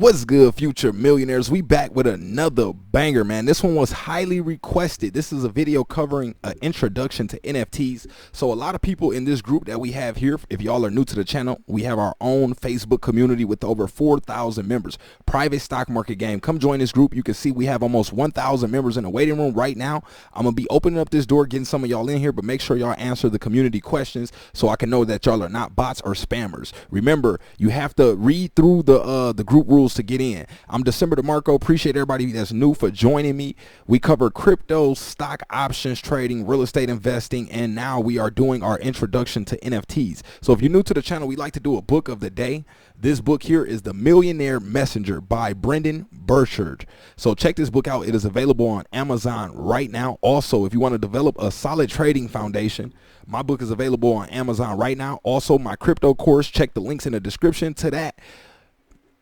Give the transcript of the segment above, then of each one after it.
What's good, future millionaires? We back with another banger, man. This one was highly requested. This is a video covering an introduction to NFTs. So a lot of people in this group that we have here, if y'all are new to the channel, we have our own Facebook community with over 4,000 members. Private stock market game. Come join this group. You can see we have almost 1,000 members in the waiting room right now. I'm going to be opening up this door, getting some of y'all in here, but make sure y'all answer the community questions so I can know that y'all are not bots or spammers. Remember, you have to read through the group rules to get in. I'm DecemberDeMarco. Appreciate everybody that's new for joining me. We cover crypto, stock options trading, real estate investing, and now we are doing our introduction to NFTs. So if you're new to the channel, we like to do a book of the day. This book here is The Millionaire Messenger by Brendan Burchard. So check this book out. It is available on Amazon right now. Also, if you want to develop a solid trading foundation, my book is available on Amazon right now. Also, my crypto course, check the links in the description to that.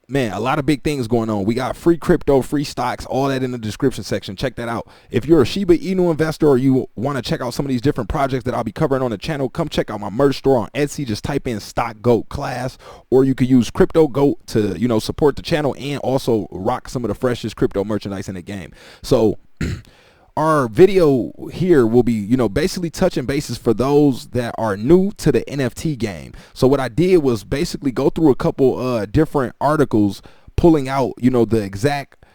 Man, a lot of big things going on. We got free crypto, free stocks, all that in the description section. Check that out. If you're a shibainu investor or you want to check out some of these different projects that I'll be covering on the channel, come check out my merch store on Etsy. Just type in StockGoatClass, or you could use CryptoGoat to, support the channel and also rock some of the freshest crypto merchandise in the game. So our video here will be, basically touching bases for those that are new to the NFT game. So what I did was basically go through a couple different articles pulling out, the exact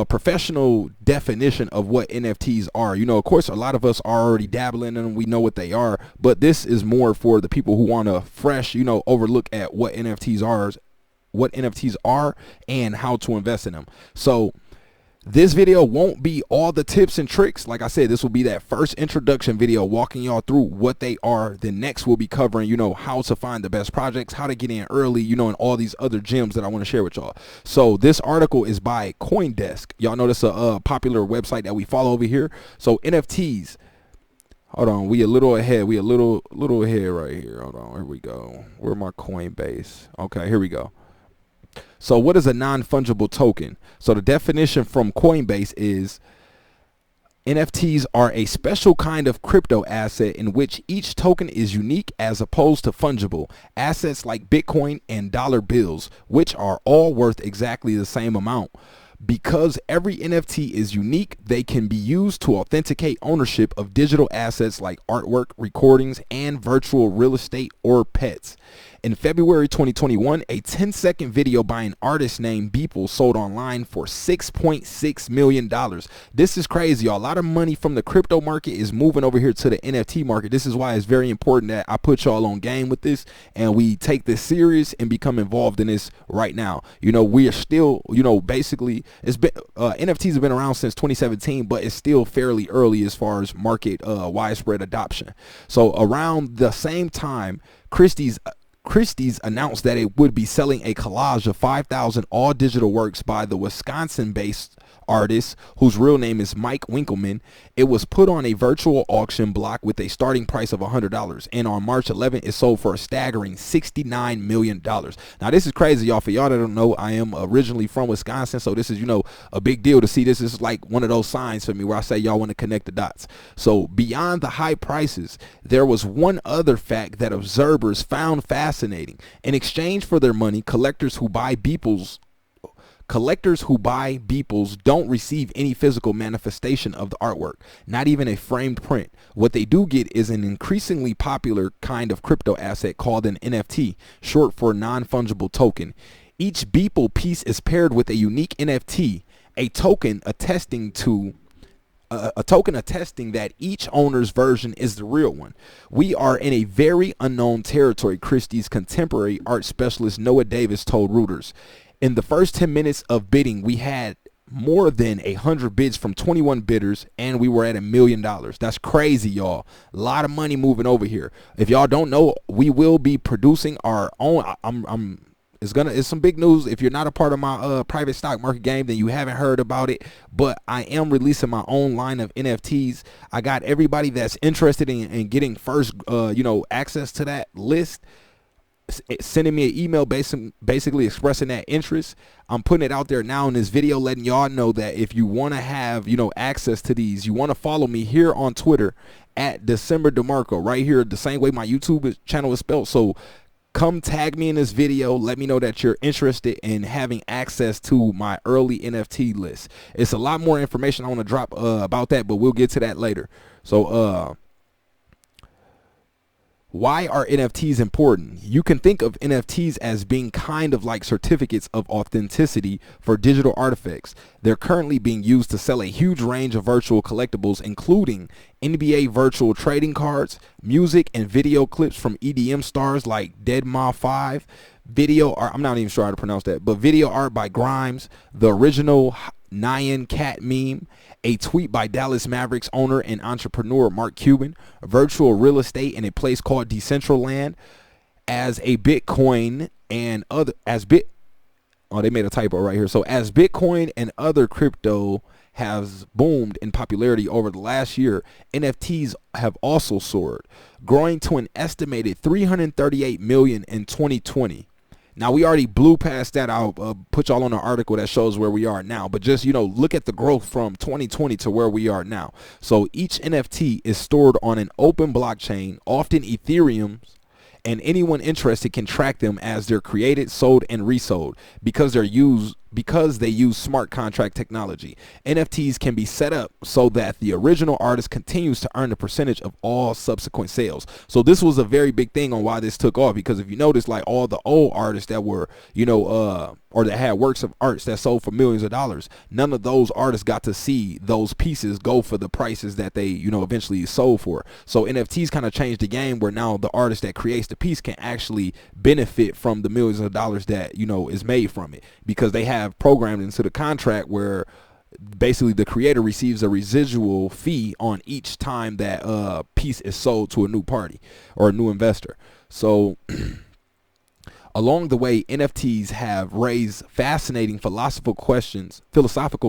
professional definition of what NFTs are. Of course, a lot of us are already dabbling in them. We know what they are, but this is more for the people who want to fresh, overlook at what NFTs are and how to invest in them. So this video won't be all the tips and tricks. Like I said, this will be that first introduction video walking y'all through what they are. The next we'll be covering, how to find the best projects, how to get in early, and all these other gems that I want to share with y'all. So this article is by CoinDesk. Y'all know this is a popular website that we follow over here. So NFTs. Hold on, we a little ahead. We a little ahead right here. Hold on, here we go. Where my Coinbase? Okay, here we go. So what is a non-fungible token? So the definition from Coinbase is NFTs are a special kind of crypto asset in which each token is unique as opposed to fungible assets like Bitcoin and dollar bills, which are all worth exactly the same amount. Because every NFT is unique, they can be used to authenticate ownership of digital assets like artwork, recordings, and virtual real estate or pets. In February 2021, a 10-second video by an artist named Beeple sold online for $6.6 million. This is crazy, y'all. A lot of money from the crypto market is moving over here to the NFT market. This is why it's very important that I put y'all on game with this and we take this serious and become involved in this right now. We are still, basically, it's been NFTs have been around since 2017, but it's still fairly early as far as market widespread adoption. So around the same time, Christie's announced that it would be selling a collage of 5,000 all digital works by the Wisconsin-based artist whose real name is Mike Winkelman. It was put on a virtual auction block with a starting price of $100, and on March 11th it sold for a staggering $69 million. Now this is crazy, y'all. For y'all that don't know, I am originally from Wisconsin, so this is a big deal to see. This is like one of those signs for me where I say y'all want to connect the dots. So beyond the high prices, there was one other fact that observers found fascinating. In exchange for their money, collectors who buy Beeples don't receive any physical manifestation of the artwork, not even a framed print. What they do get is an increasingly popular kind of crypto asset called an NFT, short for non-fungible token. Each Beeple piece is paired with a unique NFT, a token attesting that each owner's version is the real one. We are in a very unknown territory, Christie's contemporary art specialist Noah Davis told Reuters. In the first 10 minutes of bidding, we had more than 100 bids from 21 bidders, and we were at $1 million. That's crazy, y'all. A lot of money moving over here. If y'all don't know, we will be producing our own. It's some big news. If you're not a part of my private stock market game, then you haven't heard about it. But I am releasing my own line of NFTs. I got everybody that's interested in getting first, access to that list, sending me an email basically expressing that interest. I'm putting it out there now in this video, letting y'all know that if you want to have access to these, you want to follow me here on Twitter at DecemberDeMarco, right here, the same way my YouTube channel is spelled. So come tag me in this video. Let me know that you're interested in having access to my early NFT list. It's a lot more information I want to drop about that, but we'll get to that later. So why are NFTs important? You can think of NFTs as being kind of like certificates of authenticity for digital artifacts. They're currently being used to sell a huge range of virtual collectibles, including NBA virtual trading cards, music and video clips from EDM stars like deadmau5, video art, I'm not even sure how to pronounce that, but video art by Grimes, the original Nyan Cat meme, a tweet by Dallas Mavericks owner and entrepreneur Mark Cuban, virtual real estate in a place called Decentraland, as a Bitcoin and other they made a typo right here. So as Bitcoin and other crypto has boomed in popularity over the last year, NFTs have also soared, growing to an estimated 338 million in 2020. Now, we already blew past that. I'll put y'all on an article that shows where we are now. But just, look at the growth from 2020 to where we are now. So each NFT is stored on an open blockchain, often Ethereum, and anyone interested can track them as they're created, sold, and resold because they use smart contract technology. NFTs can be set up so that the original artist continues to earn a percentage of all subsequent sales. So this was a very big thing on why this took off, because if you notice, like all the old artists that were, or that had works of arts that sold for millions of dollars, none of those artists got to see those pieces go for the prices that they, eventually sold for. So NFTs kind of changed the game, where now the artist that creates the piece can actually benefit from the millions of dollars that, is made from it, because they have programmed into the contract where basically the creator receives a residual fee on each time that piece is sold to a new party or a new investor. So along the way, NFTs have raised fascinating philosophical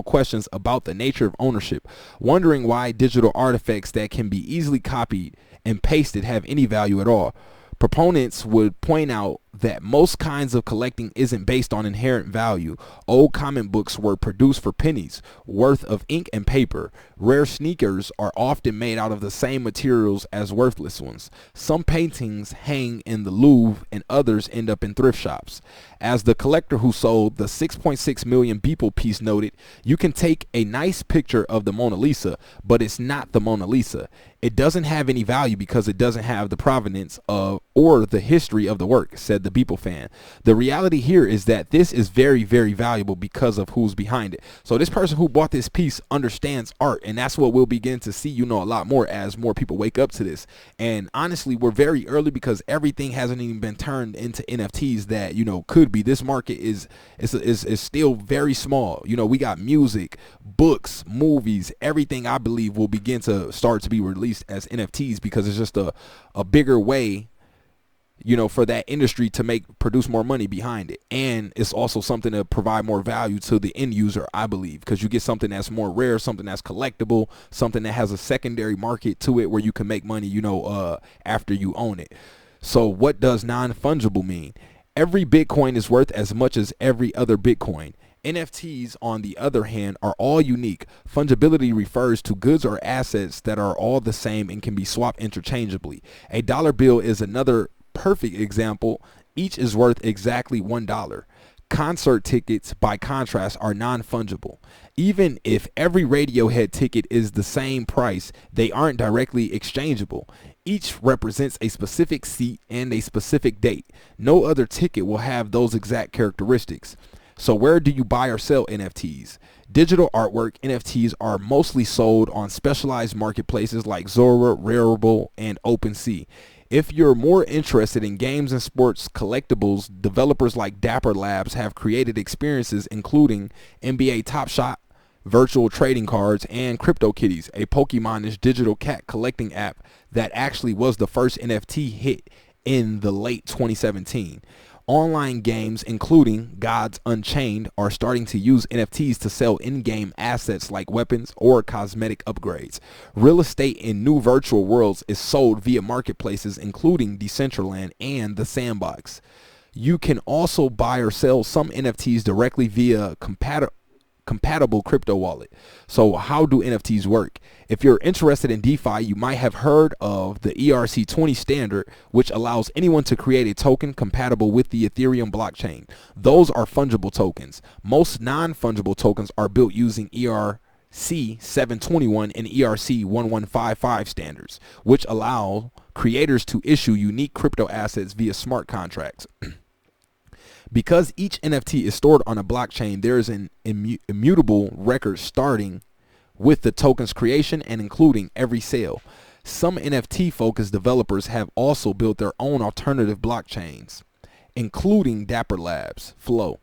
questions about the nature of ownership, wondering why digital artifacts that can be easily copied and pasted have any value at all. Proponents would point out that most kinds of collecting isn't based on inherent value. Old comic books were produced for pennies worth of ink and paper. Rare sneakers are often made out of the same materials as worthless ones. Some paintings hang in the Louvre and others end up in thrift shops. As the collector who sold the 6.6 million Beeple piece noted, you can take a nice picture of the Mona Lisa, but it's not the Mona Lisa. It doesn't have any value because it doesn't have the provenance of or the history of the work, said the Beeple fan. The reality here is that this is very, very valuable because of who's behind it. So this person who bought this piece understands art, and that's what we'll begin to see, a lot more as more people wake up to this. And honestly, we're very early because everything hasn't even been turned into NFTs that, could be. This market is still very small. We got music, books, movies, everything I believe will begin to start to be released as NFTs because it's just a bigger way for that industry to produce more money behind it. And it's also something to provide more value to the end user, I believe, because you get something that's more rare, something that's collectible, something that has a secondary market to it where you can make money, after you own it. So what does non-fungible mean? Every Bitcoin is worth as much as every other Bitcoin. NFTs, on the other hand, are all unique. Fungibility refers to goods or assets that are all the same and can be swapped interchangeably. A dollar bill is another perfect example. Each is worth exactly $1. Concert tickets, by contrast, are non-fungible. Even if every Radiohead ticket is the same price, they aren't directly exchangeable. Each represents a specific seat and a specific date. No other ticket will have those exact characteristics. So where do you buy or sell NFTs? Digital artwork NFTs are mostly sold on specialized marketplaces like Zora, Rarible, and OpenSea. If you're more interested in games and sports collectibles, developers like Dapper Labs have created experiences including NBA Top Shot, virtual trading cards, and CryptoKitties, a Pokemon-ish digital cat collecting app that actually was the first NFT hit in the late 2017. Online games, including Gods Unchained, are starting to use NFTs to sell in-game assets like weapons or cosmetic upgrades. Real estate in new virtual worlds is sold via marketplaces including Decentraland and The Sandbox. You can also buy or sell some NFTs directly via compatible crypto wallet. So how do NFTs work? If you're interested in DeFi, you might have heard of the ERC20 standard, which allows anyone to create a token compatible with the Ethereum blockchain. Those are fungible tokens. Most non-fungible tokens are built using ERC 721 and ERC 1155 standards, which allow creators to issue unique crypto assets via smart contracts. Because each NFT is stored on a blockchain, there is an immutable record starting with the token's creation and including every sale. Some NFT-focused developers have also built their own alternative blockchains, including Dapper Labs, Flow.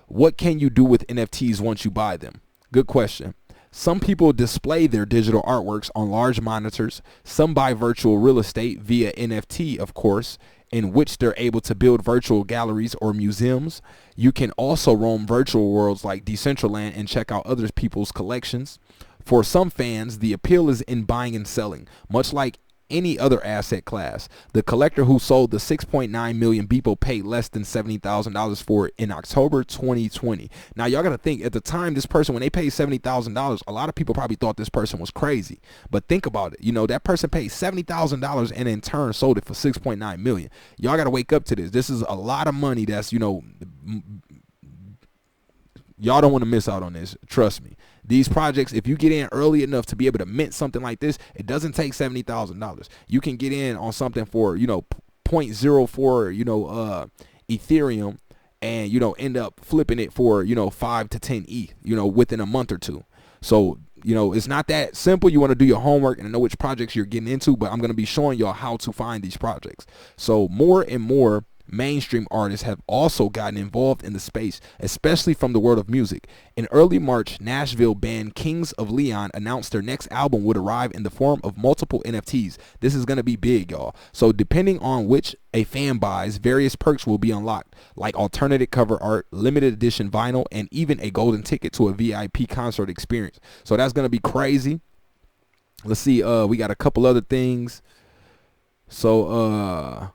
What can you do with NFTs once you buy them? Good question. Some people display their digital artworks on large monitors. Some buy virtual real estate via NFT, of course, in which they're able to build virtual galleries or museums. You can also roam virtual worlds like Decentraland and check out other people's collections. For some fans, the appeal is in buying and selling, much like any other asset class. The collector who sold the 6.9 million Beeple paid less than $70,000 for it in October 2020. Now y'all gotta think, at the time this person, when they paid $70,000, a lot of people probably thought this person was crazy. But think about it, you know, that person paid $70,000 and in turn sold it for 6.9 million. Y'all gotta wake up to this. This is a lot of money that's, you know, y'all don't want to miss out on this. Trust me. These projects, if you get in early enough to be able to mint something like this, it doesn't take $70,000. You can get in on something for, you know, 0.04, you know, Ethereum, and, you know, end up flipping it for, you know, 5 to 10 ETH, you know, within a month or two. So, you know, it's not that simple. You want to do your homework and know which projects you're getting into, but I'm going to be showing y'all how to find these projects. So more and more mainstream artists have also gotten involved in the space, especially from the world of music. In early March, Nashville band Kings of Leon announced their next album would arrive in the form of multiple NFTs. This is going to be big, y'all. So depending on which a fan buys, various perks will be unlocked, like alternative cover art, limited edition vinyl, and even a golden ticket to a VIP concert experience. So that's going to be crazy. Let's see, we got a couple other things. So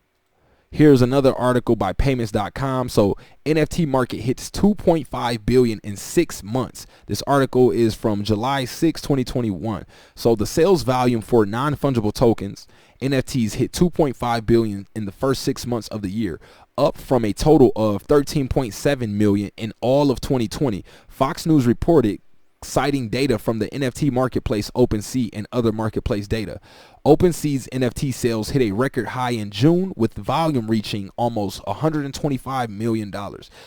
here's another article by payments.com. So NFT market hits 2.5 billion in 6 months. This article is from July 6, 2021. So the sales volume for non-fungible tokens, NFTs, hit 2.5 billion in the first 6 months of the year, up from a total of 13.7 million in all of 2020. Fox News reported, citing data from the NFT marketplace OpenSea and other marketplace data. OpenSea's NFT sales hit a record high in June, with volume reaching almost $125 million.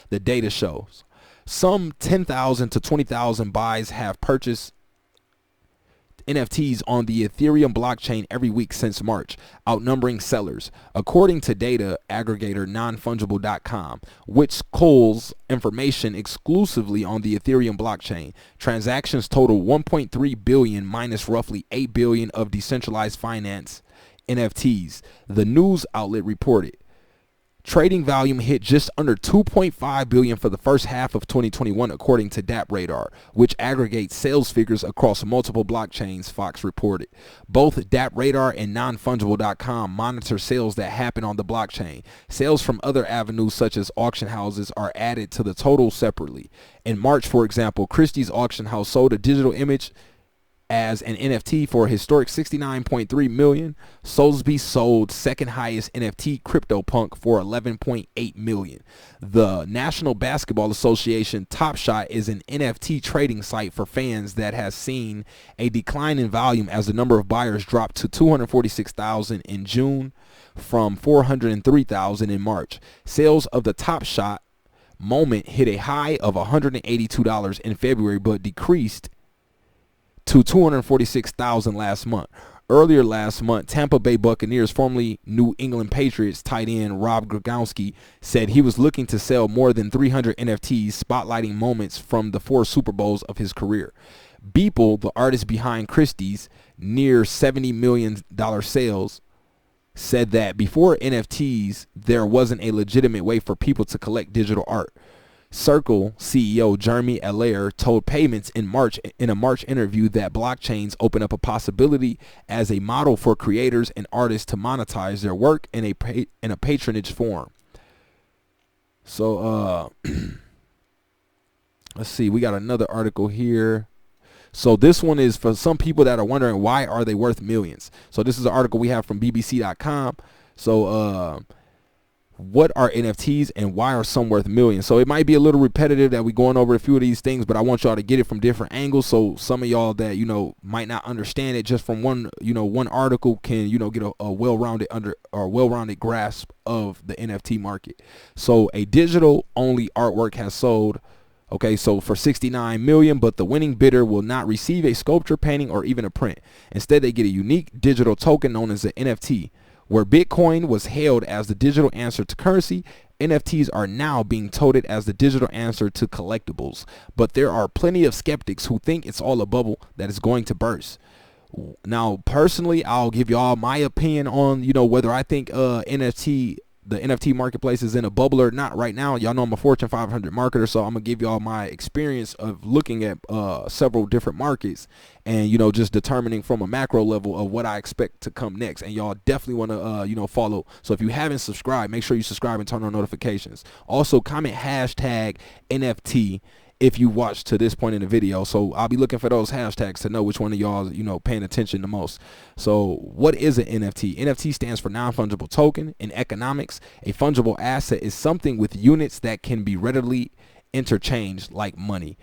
The data shows some 10,000 to 20,000 buys have purchased NFTs on the Ethereum blockchain every week since March, outnumbering sellers, according to data aggregator Non-Fungible.com, which culls information exclusively on the Ethereum blockchain. Transactions total 1.3 billion minus roughly 8 billion of decentralized finance NFTs, the news outlet reported. Trading volume hit just under 2.5 billion for the first half of 2021, according to DappRadar, which aggregates sales figures across multiple blockchains, Fox reported. Both DappRadar and Non-Fungible.com monitor sales that happen on the blockchain. Sales from other avenues such as auction houses are added to the total separately. In March, for example, Christie's auction house sold a digital image as an NFT for a historic 69.3 million. Sotheby's sold second highest NFT, CryptoPunk, for 11.8 million. The National Basketball Association Top Shot is an NFT trading site for fans that has seen a decline in volume as the number of buyers dropped to 246,000 in June from 403,000 in March. Sales of the Top Shot moment hit a high of $182 in February, but decreased to 246,000 last month. Earlier last month, Tampa Bay Buccaneers, formerly New England Patriots tight end Rob Gronkowski, said he was looking to sell more than 300 NFTs, spotlighting moments from the 4 Super Bowls of his career. Beeple, the artist behind Christie's near $70 million sales, said that before NFTs, there wasn't a legitimate way for people to collect digital art. Circle CEO Jeremy Allaire told Payments in a March interview that blockchains open up a possibility as a model for creators and artists to monetize their work in a patronage form. So Let's see, we got another article here. So this one is for some people that are wondering, why are they worth millions? So this is an article we have from bbc.com. So what are NFTs and why are some worth millions? So it might be a little repetitive that we going over a few of these things, but I want y'all to get it from different angles. So some of y'all that, might not understand it just from one article can, get a well-rounded grasp of the NFT market. So a digital only artwork has sold, okay, so for 69 million, but the winning bidder will not receive a sculpture, painting, or even a print. Instead, they get a unique digital token known as an NFT. Where Bitcoin was hailed as the digital answer to currency, NFTs are now being touted as the digital answer to collectibles. But there are plenty of skeptics who think it's all a bubble that is going to burst. Now, personally, I'll give y'all my opinion on, whether I think the NFT marketplace is in a bubble or not right now. Y'all know I'm a Fortune 500 marketer, so I'm gonna give y'all my experience of looking at several different markets and just determining from a macro level of what I expect to come next. And y'all definitely want to follow. So if you haven't subscribed, make sure you subscribe and turn on notifications. Also, comment hashtag NFT if you watched to this point in the video. So I'll be looking for those hashtags to know which one of y'all paying attention the most. So what is an NFT? NFT stands for non-fungible token. In economics, a fungible asset is something with units that can be readily interchanged, like money.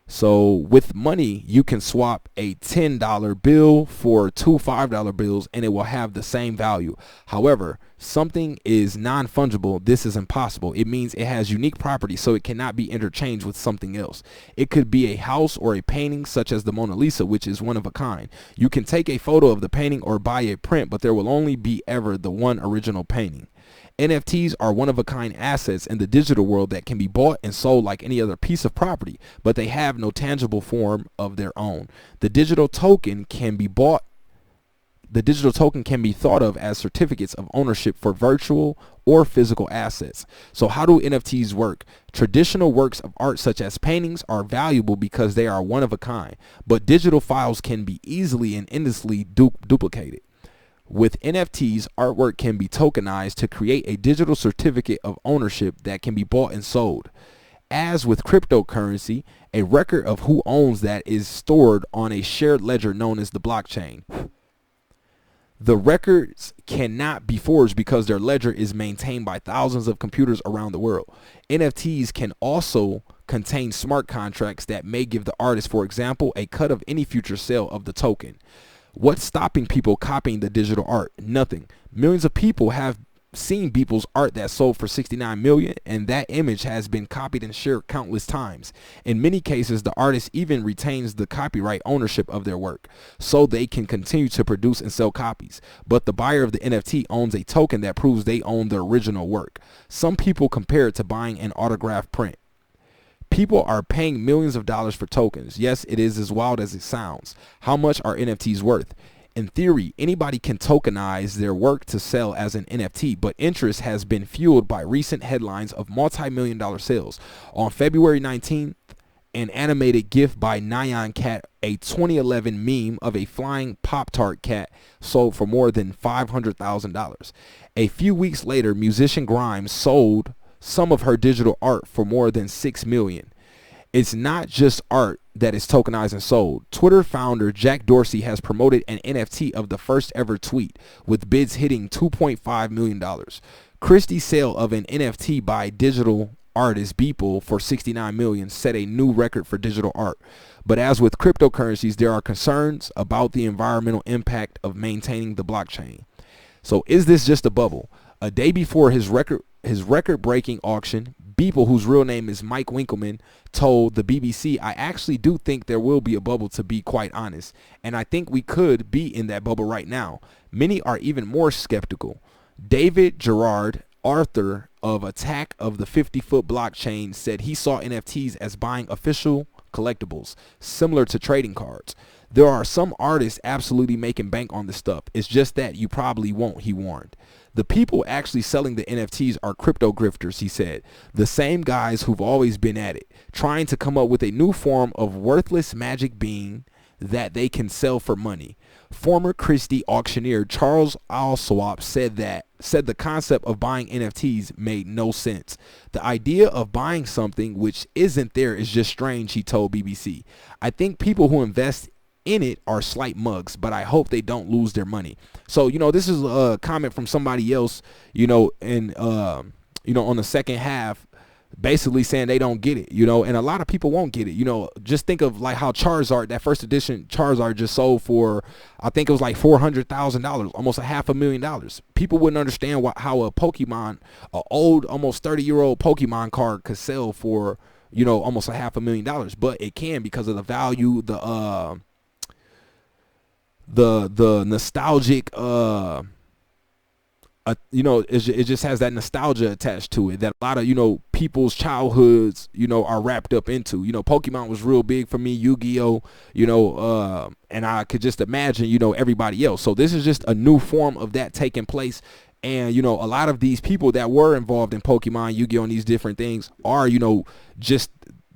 So with money, you can swap a $10 bill for two $5 bills and it will have the same value. However, something is non-fungible. This is impossible. It means it has unique properties, so it cannot be interchanged with something else. It could be a house or a painting such as the Mona Lisa, which is one of a kind. You can take a photo of the painting or buy a print, but there will only be ever the one original painting. NFTs are one-of-a-kind assets in the digital world that can be bought and sold like any other piece of property, but they have no tangible form of their own. The digital token can be thought of as certificates of ownership for virtual or physical assets. So how do NFTs work? Traditional works of art such as paintings are valuable because they are one of a kind, but digital files can be easily and endlessly duplicated. With NFTs, artwork can be tokenized to create a digital certificate of ownership that can be bought and sold. As with cryptocurrency, a record of who owns that is stored on a shared ledger known as the blockchain. The records cannot be forged because their ledger is maintained by thousands of computers around the world. NFTs can also contain smart contracts that may give the artist, for example, a cut of any future sale of the token. What's stopping people copying the digital art? Nothing. Millions of people have seen Beeple's art that sold for 69 million, and that image has been copied and shared countless times. In many cases, the artist even retains the copyright ownership of their work, so they can continue to produce and sell copies. But the buyer of the NFT owns a token that proves they own the original work. Some people compare it to buying an autographed print. People are paying millions of dollars for tokens. Yes, it is as wild as it sounds. How much are NFTs worth? In theory, anybody can tokenize their work to sell as an NFT, but interest has been fueled by recent headlines of multi-million-dollar sales. On February 19th, an animated GIF by Nyan Cat, a 2011 meme of a flying Pop-Tart cat, sold for more than $500,000. A few weeks later, musician Grimes sold some of her digital art for more than $6 million. It's not just art that is tokenized and sold. Twitter founder Jack Dorsey has promoted an NFT of the first ever tweet, with bids hitting $2.5 million. Christie's sale of an NFT by digital artist Beeple for 69 million set a new record for digital art. But as with cryptocurrencies, there are concerns about the environmental impact of maintaining the blockchain. So is this just a bubble? A day before his record-breaking auction, Beeple, whose real name is Mike Winkleman, told the BBC, "I actually do think there will be a bubble, to be quite honest, and I think we could be in that bubble right now. Many are even more skeptical." David Gerard, author of Attack of the 50-Foot Blockchain, said he saw NFTs as buying official collectibles, similar to trading cards. "There are some artists absolutely making bank on this stuff. It's just that you probably won't," he warned. "The people actually selling the NFTs are crypto grifters," he said. "The same guys who've always been at it, trying to come up with a new form of worthless magic bean that they can sell for money. Former Christie auctioneer Charles Allswap said the concept of buying NFTs made no sense. The idea of buying something which isn't there is just strange, he told BBC. I think people who invest in it are slight mugs, but I hope they don't lose their money. So, this is a comment from somebody else, and on the second half, basically saying they don't get it, and a lot of people won't get it. Just think of like how Charizard, that first edition Charizard, just sold for, I think it was like $400,000, almost $500,000. People wouldn't understand how a Pokemon, a old, almost 30-year-old Pokemon card could sell for, almost $500,000, but it can because of the value, the nostalgic, it just has that nostalgia attached to it that a lot of people's childhoods are wrapped up into. Pokemon was real big for me, Yu-Gi-Oh, and I could just imagine everybody else. So this is just a new form of that taking place, and a lot of these people that were involved in Pokemon, Yu-Gi-Oh, and these different things are just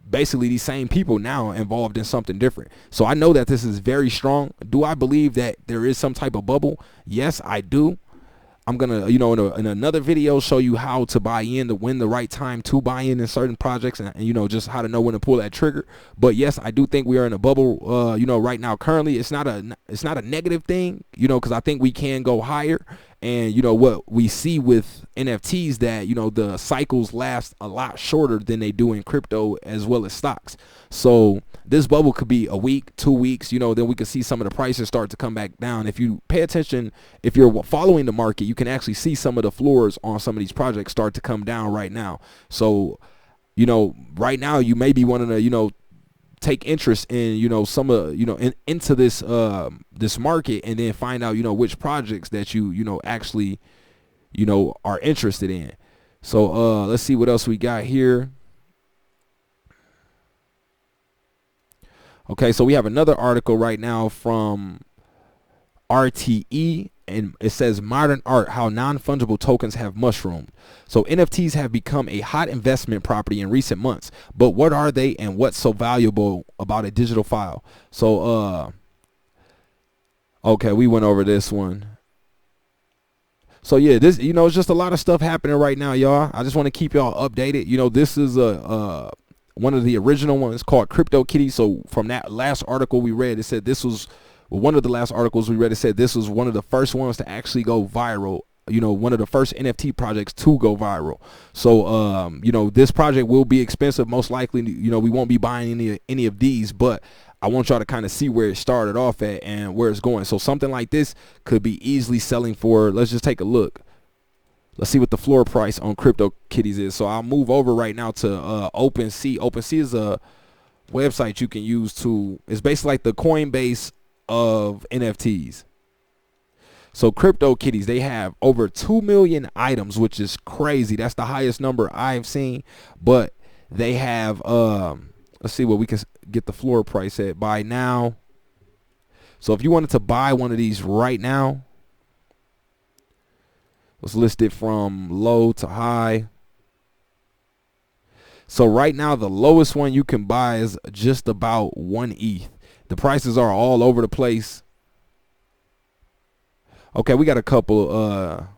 basically these same people now involved in something different. So I know that this is very strong. Do I believe that there is some type of bubble? Yes, I do. I'm going to, in another video, show you how to buy in, to when the right time to buy in certain projects, and just how to know when to pull that trigger. But yes, I do think we are in a bubble, right now. Currently, it's not a negative thing, because I think we can go higher. And what we see with NFTs, that the cycles last a lot shorter than they do in crypto as well as stocks. So this bubble could be a week, 2 weeks, then we could see some of the prices start to come back down. If you pay attention, if you're following the market, you can actually see some of the floors on some of these projects start to come down right now. So right now you may be wanting to take interest in some of into this this market, and then find out which projects that you actually are interested in. So let's see what else we got here. Okay, so we have another article right now from RTE, and it says modern art, how non-fungible tokens have mushroomed. So NFTs have become a hot investment property in recent months, but what are they, and what's so valuable about a digital file? So okay, we went over this one. So yeah, this it's just a lot of stuff happening right now, y'all. I just want to keep y'all updated. This is one of the original ones called CryptoKitties. So from that last article we read, it said this was one of the last articles we read. It said this was one of the first ones to actually go viral. One of the first NFT projects to go viral. So this project will be expensive, most likely. We won't be buying any of these, but I want y'all to kind of see where it started off at and where it's going. So something like this could be easily selling for, let's just take a look. Let's see what the floor price on CryptoKitties is. So I'll move over right now to OpenSea. OpenSea is a website you can use it's basically like the Coinbase of NFTs. So CryptoKitties, they have over 2 million items, which is crazy. That's the highest number I've seen. But they have let's see what we can get the floor price at by now. So if you wanted to buy one of these right now, let's list it from low to high. So right now the lowest one you can buy is just about 1 ETH. The prices are all over the place. Okay, we got a couple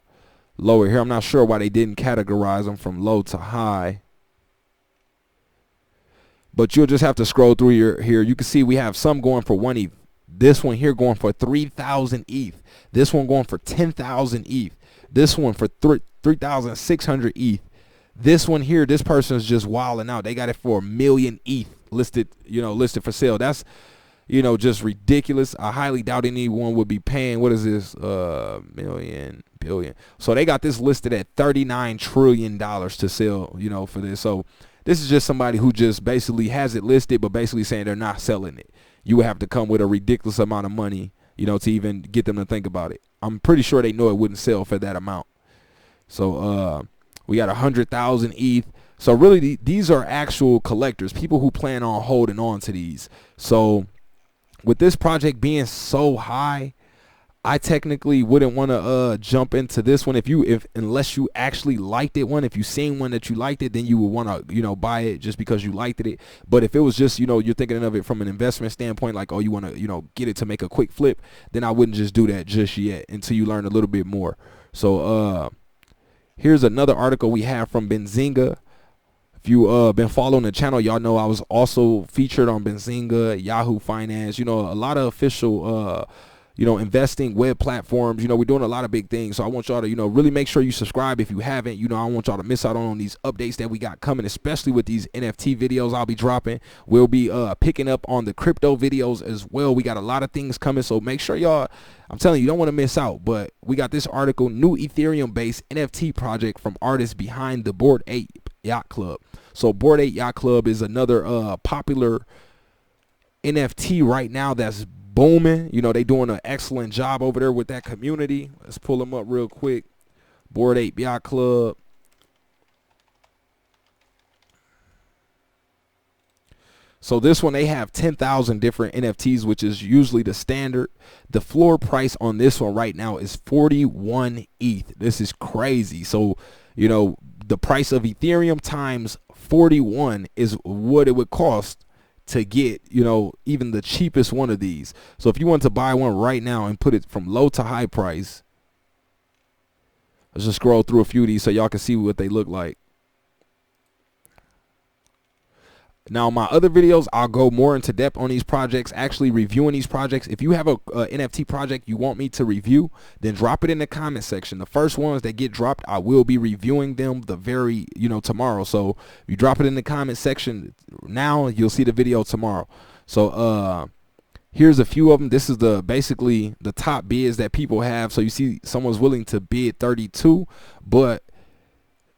lower here. I'm not sure why they didn't categorize them from low to high. But you'll just have to scroll through here. You can see we have some going for 1 ETH. This one here going for 3,000 ETH. This one going for 10,000 ETH. This one for 3,600 ETH. This one here, this person's just wilding out. They got it for 1 million ETH listed for sale. That's just ridiculous. I highly doubt anyone would be paying, what is this, million, billion. So they got this listed at $39 trillion to sell, for this. So this is just somebody who just basically has it listed, but basically saying they're not selling it. You would have to come with a ridiculous amount of money, to even get them to think about it. I'm pretty sure they know it wouldn't sell for that amount. So we got 100,000 ETH. So really, these are actual collectors, people who plan on holding on to these. So with this project being so high, I technically wouldn't want to jump into this one unless you actually liked it. If you seen one that you liked it, then you would want to, you know, buy it just because you liked it. But if it was just, you know, you're thinking of it from an investment standpoint, like, oh, you want to, you know, get it to make a quick flip, then I wouldn't just do that just yet until you learn a little bit more. So here's another article we have from Benzinga. If you been following the channel, y'all know I was also featured on Benzinga, Yahoo Finance, you know, a lot of official you know, investing web platforms. You know, we're doing a lot of big things. So I want y'all to, you know, really make sure you subscribe if you haven't. You know, I don't want y'all to miss out on these updates that we got coming, especially with these NFT videos I'll be dropping. We'll be picking up on the crypto videos as well. We got a lot of things coming. So make sure y'all, I'm telling you, you don't want to miss out. But we got this article, new Ethereum-based NFT project from artists behind the Bored Ape Yacht Club. So Bored Ape Yacht Club is another popular NFT right now that's booming. You know, they doing an excellent job over there with that community. Let's pull them up real quick. Bored Ape Yacht Club. So this one, they have 10,000 different NFTs, which is usually the standard. The floor price on this one right now is 41 ETH. This is crazy. So, you know, the price of Ethereum times 41 is what it would cost to get, you know, even the cheapest one of these. So if you want to buy one right now and put it from low to high price, let's just scroll through a few of these so y'all can see what they look like. Now, my other videos, I'll go more into depth on these projects, actually reviewing these projects. If you have a NFT project you want me to review, then drop it in the comment section. The first ones that get dropped, I will be reviewing them tomorrow. So if you drop it in the comment section now, you'll see the video tomorrow. So here's a few of them. This is basically the top bids that people have. So you see someone's willing to bid 32, but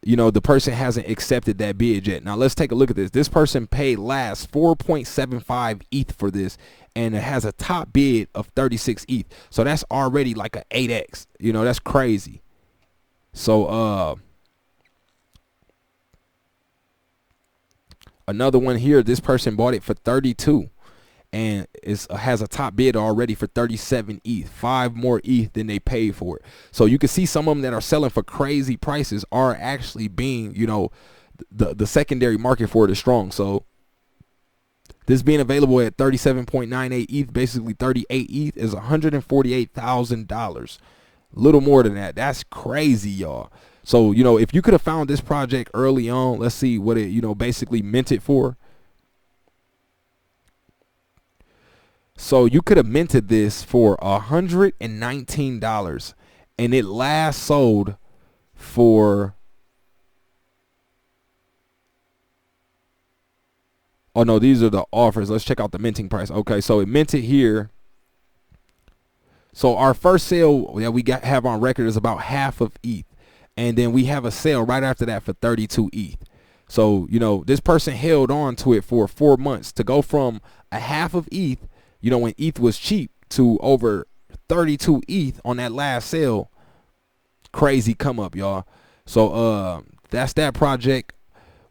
you know, the person hasn't accepted that bid yet. Now let's take a look at this. This person paid last 4.75 ETH for this, and it has a top bid of 36 ETH. So that's already like a 8x. You know, that's crazy. So another one here, this person bought it for 32 and has a top bid already for 37 ETH, 5 more ETH than they paid for it. So you can see some of them that are selling for crazy prices are actually being, you know, the secondary market for it is strong. So this being available at 37.98 ETH, basically 38 ETH, is $148,000. A little more than that. That's crazy, y'all. So, you know, if you could have found this project early on, let's see what it, you know, basically minted for. So you could have minted this for $119, and it last sold for, oh no, these are the offers. Let's check out the minting price. Okay, so it minted here. So our first sale that we have on record is about half of ETH, and then we have a sale right after that for 32 ETH. So, you know, this person held on to it for 4 months to go from a half of ETH, you know, when ETH was cheap, to over 32 ETH on that last sale. Crazy come up, y'all. So that's that project.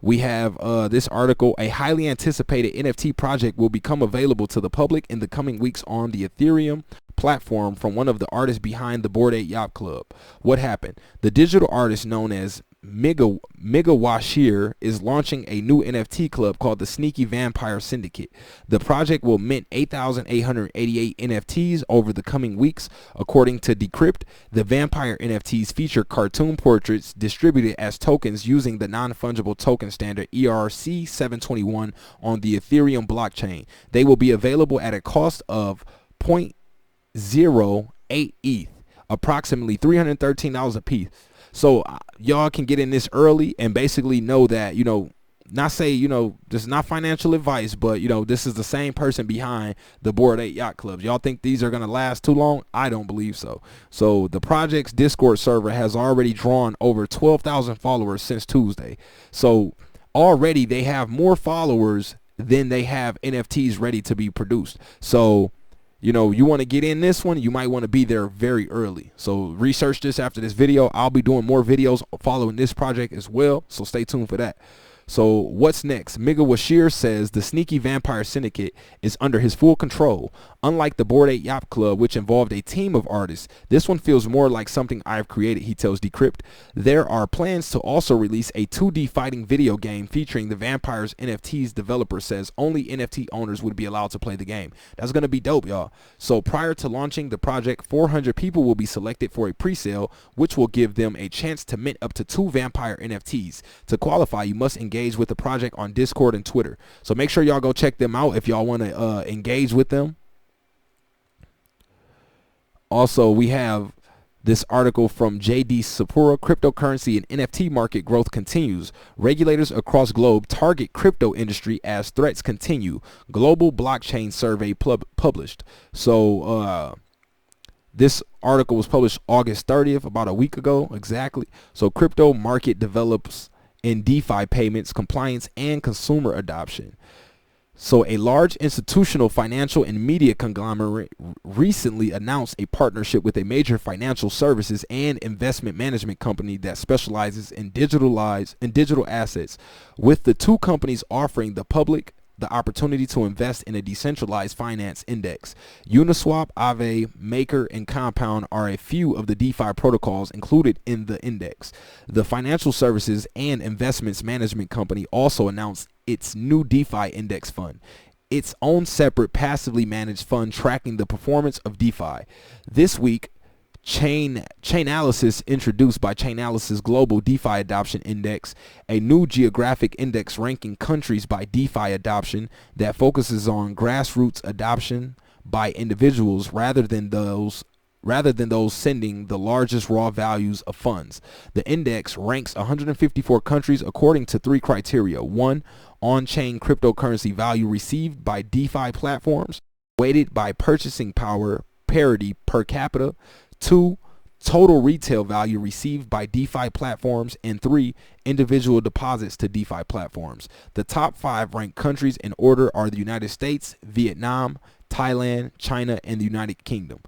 We have this article. A highly anticipated NFT project will become available to the public in the coming weeks on the Ethereum platform from one of the artists behind the Bored Ape Yacht Club. What happened? The digital artist known as Migawashir is launching a new NFT club called the Sneaky Vampire Syndicate. The project will mint 8,888 NFTs over the coming weeks. According to Decrypt, the vampire NFTs feature cartoon portraits distributed as tokens using the non-fungible token standard ERC-721 on the Ethereum blockchain. They will be available at a cost of 0.08 ETH, approximately $313 a piece. So y'all can get in this early and basically know that, you know, not say, you know, this is not financial advice, but, you know, this is the same person behind the Bored Ape Yacht Clubs. Y'all think these are going to last too long? I don't believe so. So the project's Discord server has already drawn over 12,000 followers since Tuesday. So already they have more followers than they have NFTs ready to be produced. So, you know, you want to get in this one, you might want to be there very early. So research this after this video. I'll be doing more videos following this project as well, so stay tuned for that. So what's next? Miga Washir says the sneaky vampire syndicate is under his full control. Unlike the Bored Ape Yacht Club, which involved a team of artists, this one feels more like something I've created, he tells Decrypt. There are plans to also release a 2D fighting video game featuring the vampires. NFTs developer says only NFT owners would be allowed to play the game. That's going to be dope, y'all. So prior to launching the project, 400 people will be selected for a pre-sale, which will give them a chance to mint up to 2 vampire NFTs. To qualify, you must engage with the project on Discord and Twitter. So make sure y'all go check them out if y'all want to engage with them. Also, we have this article from JD Sapura. Cryptocurrency and NFT market growth continues. Regulators across globe target crypto industry as threats continue. Global blockchain survey published. So this article was published August 30th, about a week ago exactly. So crypto market develops in DeFi payments, compliance, and consumer adoption. So a large institutional financial and media conglomerate recently announced a partnership with a major financial services and investment management company that specializes in digital assets, with the two companies offering the public the opportunity to invest in a decentralized finance index. Uniswap, Aave, Maker, and Compound are a few of the DeFi protocols included in the index. The financial services and investments management company also announced its new DeFi index fund, its own separate passively managed fund tracking the performance of DeFi. This week, Chainalysis introduced by Chainalysis Global DeFi Adoption Index, a new geographic index ranking countries by DeFi adoption that focuses on grassroots adoption by individuals rather than those sending the largest raw values of funds. The index ranks 154 countries according to 3 criteria. 1, on-chain cryptocurrency value received by DeFi platforms, weighted by purchasing power parity per capita. 2, total retail value received by DeFi platforms. And 3, individual deposits to DeFi platforms. The top 5 ranked countries in order are the United States, Vietnam, Thailand, China, and the United Kingdom.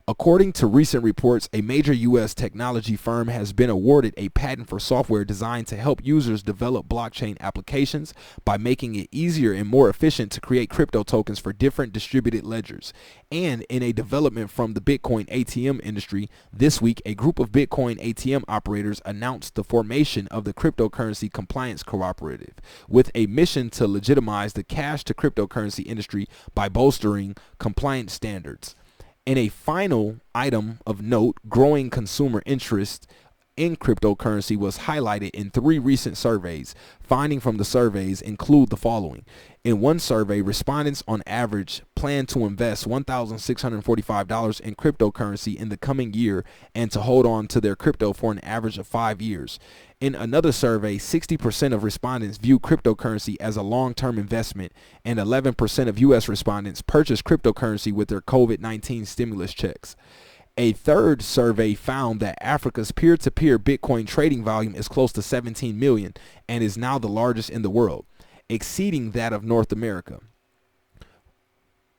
According to recent reports, a major U.S. technology firm has been awarded a patent for software designed to help users develop blockchain applications by making it easier and more efficient to create crypto tokens for different distributed ledgers. And in a development from the Bitcoin ATM industry, this week a group of Bitcoin ATM operators announced the formation of the Cryptocurrency Compliance Cooperative, with a mission to legitimize the cash to cryptocurrency industry by bolstering compliance standards. In a final item of note, growing consumer interest in cryptocurrency was highlighted in 3 recent surveys. Findings from the surveys include the following. In one survey, respondents on average plan to invest $1,645 in cryptocurrency in the coming year and to hold on to their crypto for an average of 5 years. In another survey, 60% of respondents view cryptocurrency as a long-term investment, and 11% of U.S. respondents purchased cryptocurrency with their COVID-19 stimulus checks. A third survey found that Africa's peer-to-peer Bitcoin trading volume is close to 17 million and is now the largest in the world, exceeding that of North America.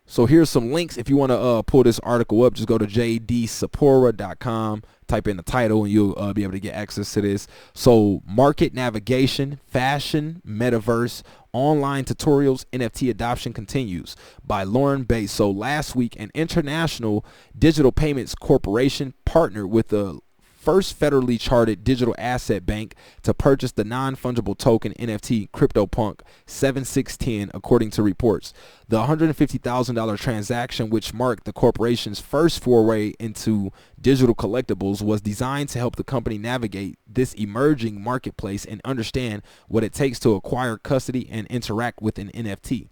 So here's some links. If you want to pull this article up, just go to jdsapura.com, type in the title, and you'll be able to get access to this. So market navigation, fashion, metaverse, online tutorials, NFT adoption continues by Lauren Bates. So last week, an international digital payments corporation partnered with the first federally chartered digital asset bank to purchase the non-fungible token NFT CryptoPunk 7610, according to reports. The $150,000 transaction, which marked the corporation's first foray into digital collectibles, was designed to help the company navigate this emerging marketplace and understand what it takes to acquire, custody, and interact with an NFT.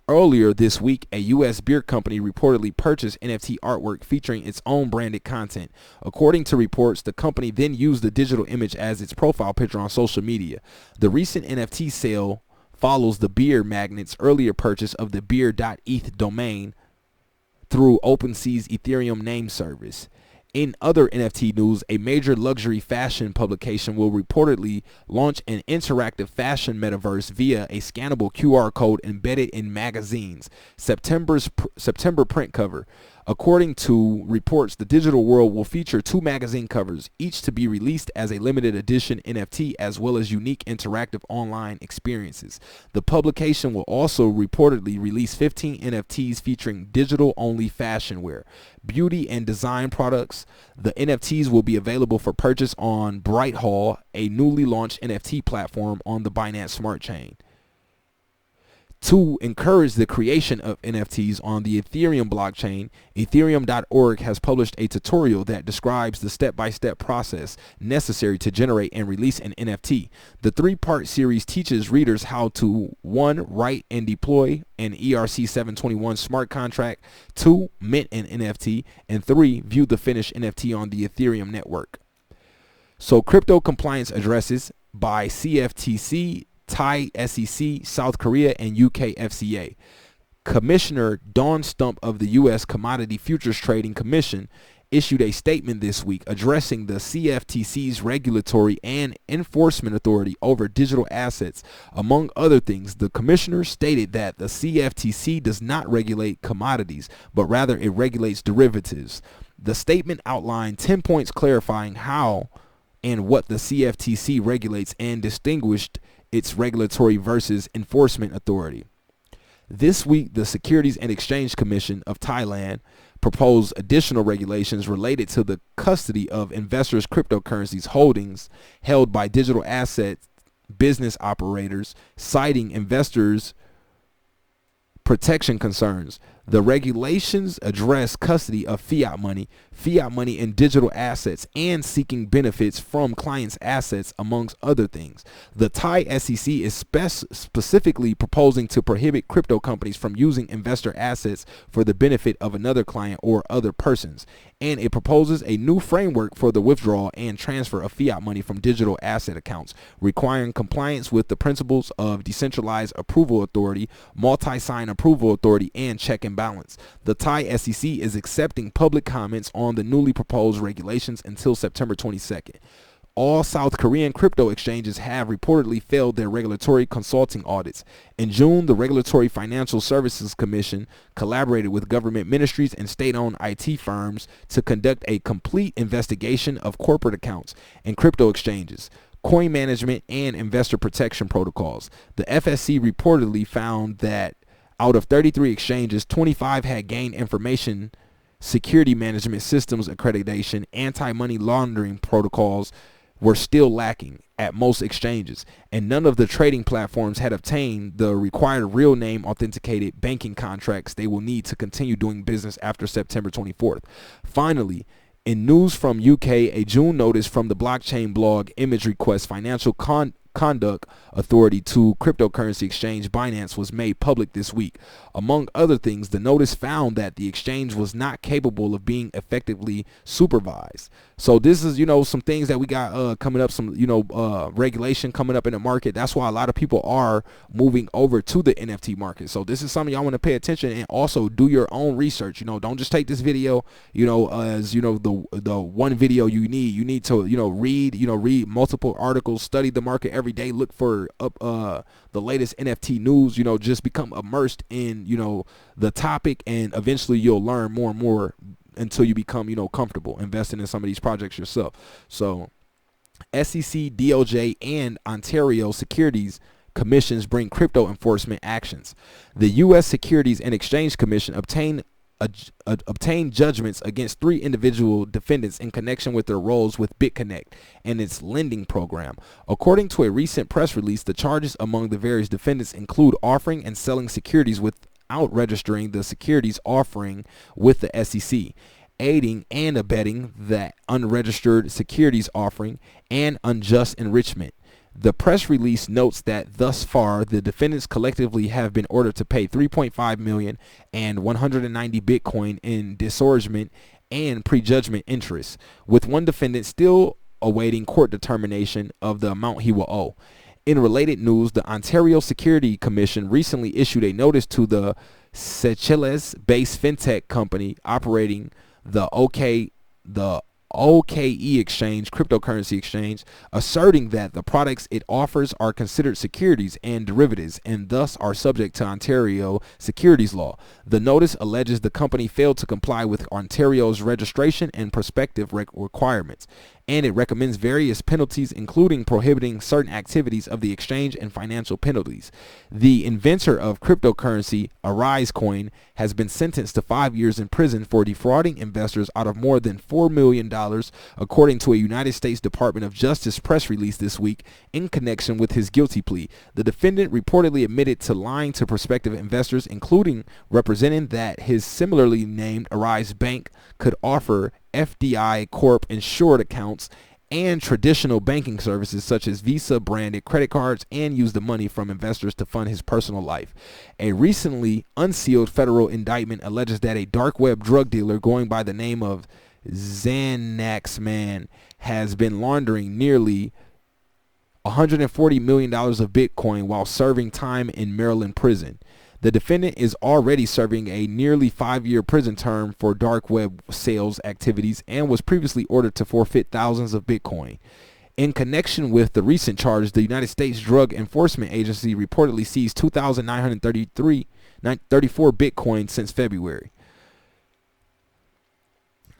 Earlier this week, a U.S. beer company reportedly purchased NFT artwork featuring its own branded content. According to reports, the company then used the digital image as its profile picture on social media. The recent NFT sale follows the beer magnate's earlier purchase of the beer.eth domain through OpenSea's Ethereum name service. In other NFT news, a major luxury fashion publication will reportedly launch an interactive fashion metaverse via a scannable QR code embedded in magazines. September print cover. According to reports, the digital world will feature 2 magazine covers, each to be released as a limited edition NFT, as well as unique interactive online experiences. The publication will also reportedly release 15 NFTs featuring digital-only fashion wear, beauty and design products. The NFTs will be available for purchase on Brighthall, a newly launched NFT platform on the Binance Smart Chain. To encourage the creation of NFTs on the Ethereum blockchain, ethereum.org has published a tutorial that describes the step-by-step process necessary to generate and release an NFT. The 3-part series teaches readers how to 1. Write and deploy an ERC-721 smart contract, 2. Mint an NFT, and 3. View the finished NFT on the Ethereum network. So crypto compliance addresses by CFTC, Thai SEC, South Korea, and UK FCA. Commissioner Dawn Stump of the U.S. Commodity Futures Trading Commission issued a statement this week addressing the CFTC's regulatory and enforcement authority over digital assets. Among other things, the commissioner stated that the CFTC does not regulate commodities, but rather it regulates derivatives. The statement outlined 10 points clarifying how and what the CFTC regulates and distinguished its regulatory versus enforcement authority. This week, the Securities and Exchange Commission of Thailand proposed additional regulations related to the custody of investors' cryptocurrencies holdings held by digital asset business operators, citing investors' protection concerns. The regulations address custody of fiat money and digital assets, and seeking benefits from clients' assets, amongst other things. The Thai SEC is specifically proposing to prohibit crypto companies from using investor assets for the benefit of another client or other persons, and it proposes a new framework for the withdrawal and transfer of fiat money from digital asset accounts, requiring compliance with the principles of decentralized approval authority, multi-sign approval authority, and check and balance. The Thai SEC is accepting public comments on the newly proposed regulations until September 22nd. All South Korean crypto exchanges have reportedly failed their regulatory consulting audits. In June, the Regulatory Financial Services Commission collaborated with government ministries and state-owned IT firms to conduct a complete investigation of corporate accounts and crypto exchanges, coin management, and investor protection protocols. The FSC reportedly found that out of 33 exchanges, 25 had gained information security management systems accreditation. Anti-money laundering protocols were still lacking at most exchanges, and none of the trading platforms had obtained the required real name authenticated banking contracts they will need to continue doing business after September 24th. Finally, in news from UK, a June notice from the blockchain blog Image Request Financial Conduct Authority to cryptocurrency exchange Binance was made public this week. Among other things, the notice found that the exchange was not capable of being effectively supervised. So this is, some things that we got coming up, some, regulation coming up in the market. That's why a lot of people are moving over to the NFT market. So this is something y'all want to pay attention, and also do your own research. Don't just take this video, as the one video you need. You need to, read multiple articles, study the market every day, look for the latest NFT news, just become immersed in, the topic, and eventually you'll learn more and more until you become, comfortable investing in some of these projects yourself. So SEC, DOJ, and Ontario Securities Commissions bring crypto enforcement actions. The U.S. Securities and Exchange Commission obtained judgments against 3 individual defendants in connection with their roles with BitConnect and its lending program. According to a recent press release, the charges among the various defendants include offering and selling securities without registering the securities offering with the SEC, aiding and abetting the unregistered securities offering, and unjust enrichment. The press release notes that thus far, the defendants collectively have been ordered to pay $3.5 million and 190 Bitcoin in disgorgement and prejudgment interest, with one defendant still awaiting court determination of the amount he will owe. In related news, the Ontario Security Commission recently issued a notice to the Seychelles-based fintech company operating the OKE exchange, cryptocurrency exchange, asserting that the products it offers are considered securities and derivatives and thus are subject to Ontario securities law. The notice alleges the company failed to comply with Ontario's registration and prospective requirements, and it recommends various penalties, including prohibiting certain activities of the exchange and financial penalties. The inventor of cryptocurrency, Arise Coin, has been sentenced to 5 years in prison for defrauding investors out of more than $4 million, according to a United States Department of Justice press release this week in connection with his guilty plea. The defendant reportedly admitted to lying to prospective investors, including representing that his similarly named Arise Bank could offer FDI Corp insured accounts and traditional banking services such as Visa branded credit cards, and use the money from investors to fund his personal life. A recently unsealed federal indictment alleges that a dark web drug dealer going by the name of Xanax Man has been laundering nearly $140 million of Bitcoin while serving time in Maryland prison. The defendant is already serving a nearly 5-year prison term for dark web sales activities and was previously ordered to forfeit thousands of Bitcoin. In connection with the recent charge, the United States Drug Enforcement Agency reportedly seized 2,934 Bitcoin since February.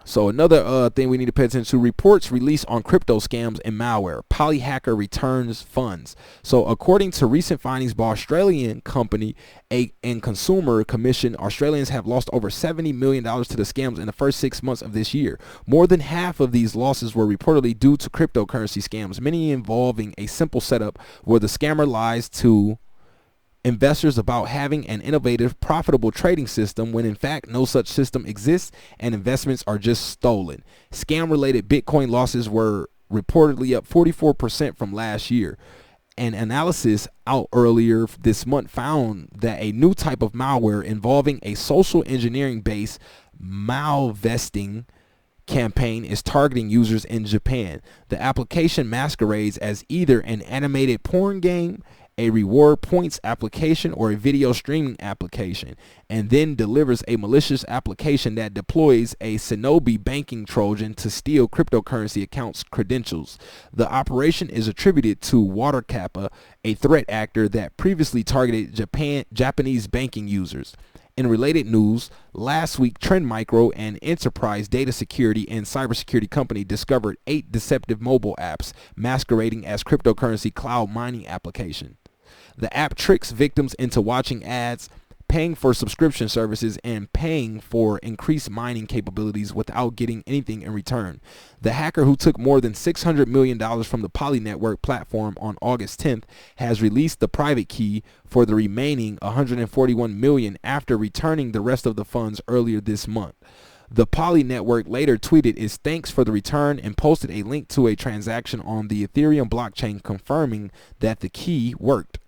So another thing we need to pay attention to: reports released on crypto scams and malware. Polyhacker returns funds. So according to recent findings by Australian company and Consumer Commission, Australians have lost over $70 million to the scams in the first 6 months of this year. More than half of these losses were reportedly due to cryptocurrency scams, many involving a simple setup where the scammer lies to investors about having an innovative, profitable trading system when in fact no such system exists and investments are just stolen. Scam-related Bitcoin losses were reportedly up 44% from last year. An analysis out earlier this month found that a new type of malware involving a social engineering-based malvesting campaign is targeting users in Japan. The application masquerades as either an animated porn game, a reward points application, or a video streaming application, and then delivers a malicious application that deploys a Shinobi banking Trojan to steal cryptocurrency accounts credentials. The operation is attributed to Water Kappa, a threat actor that previously targeted Japanese banking users. In related news, last week Trend Micro, an enterprise data security and cybersecurity company, discovered 8 deceptive mobile apps masquerading as cryptocurrency cloud mining application. The app tricks victims into watching ads, paying for subscription services, and paying for increased mining capabilities without getting anything in return. The hacker, who took more than $600 million from the Poly Network platform on August 10th, has released the private key for the remaining $141 million after returning the rest of the funds earlier this month. The Poly Network later tweeted its thanks for the return and posted a link to a transaction on the Ethereum blockchain confirming that the key worked.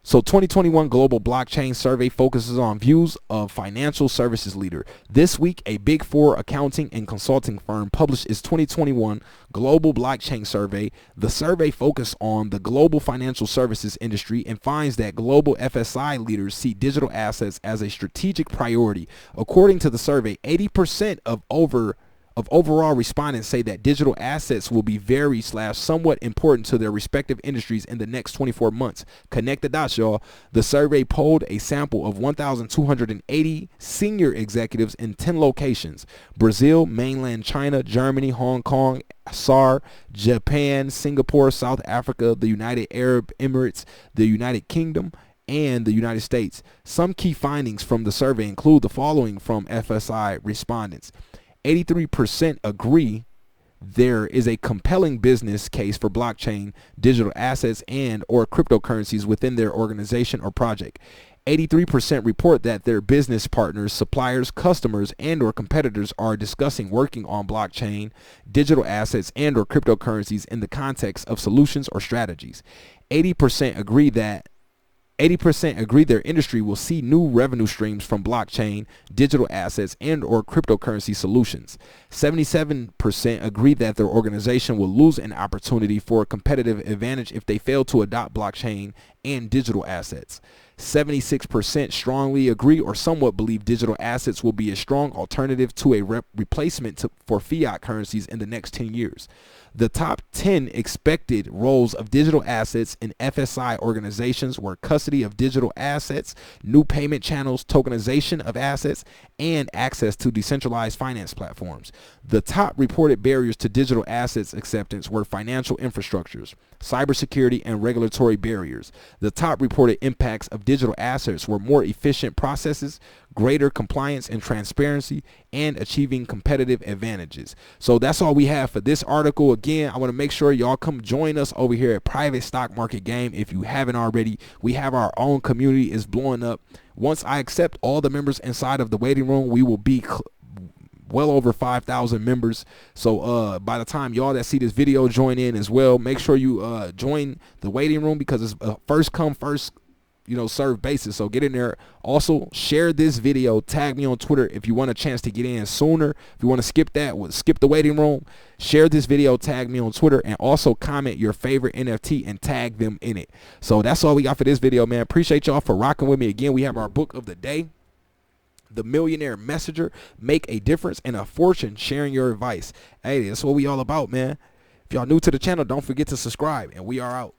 So 2021 Global Blockchain Survey focuses on views of financial services leader. This week, a Big Four accounting and consulting firm published its 2021 Global Blockchain Survey. The survey focused on the global financial services industry and finds that global FSI leaders see digital assets as a strategic priority. According to the survey, 80% of overall respondents say that digital assets will be somewhat important to their respective industries in the next 24 months. Connect the dots, y'all. The survey polled a sample of 1,280 senior executives in 10 locations: Brazil, mainland China, Germany, Hong Kong, SAR, Japan, Singapore, South Africa, the United Arab Emirates, the United Kingdom, and the United States. Some key findings from the survey include the following from FSI respondents. 83% agree there is a compelling business case for blockchain, digital assets, and or cryptocurrencies within their organization or project. 83% report that their business partners, suppliers, customers, and or competitors are discussing working on blockchain, digital assets, and or cryptocurrencies in the context of solutions or strategies. 80% agree their industry will see new revenue streams from blockchain, digital assets, and or cryptocurrency solutions. 77% agree that their organization will lose an opportunity for a competitive advantage if they fail to adopt blockchain and digital assets. 76% strongly agree or somewhat believe digital assets will be a strong alternative to a replacement for fiat currencies in the next 10 years. The top 10 expected roles of digital assets in FSI organizations were custody of digital assets, new payment channels, tokenization of assets, and access to decentralized finance platforms. The top reported barriers to digital assets acceptance were financial infrastructures, cybersecurity, and regulatory barriers. The top reported impacts of digital assets were more efficient processes, greater compliance and transparency, and achieving competitive advantages. So that's all we have for this article. Again, I want to make sure y'all come join us over here at Private Stock Market Game if you haven't already. We have our own community. Is blowing up. Once I accept all the members inside of the waiting room, we will be well over 5,000 members. So by the time y'all that see this video join in as well, make sure you join the waiting room, because it's a first come first serve basis. So get in there. Also share this video, tag me on Twitter if you want a chance to get in sooner. If you want to skip the waiting room, share this video, tag me on Twitter, and also comment your favorite NFT and tag them in it. So that's all we got for this video, man. Appreciate y'all for rocking with me. Again, we have our book of the day, The Millionaire Messenger, Make a Difference and a Fortune Sharing Your Advice. Hey, that's what we all about, man. If y'all new to the channel, don't forget to subscribe, and we are out.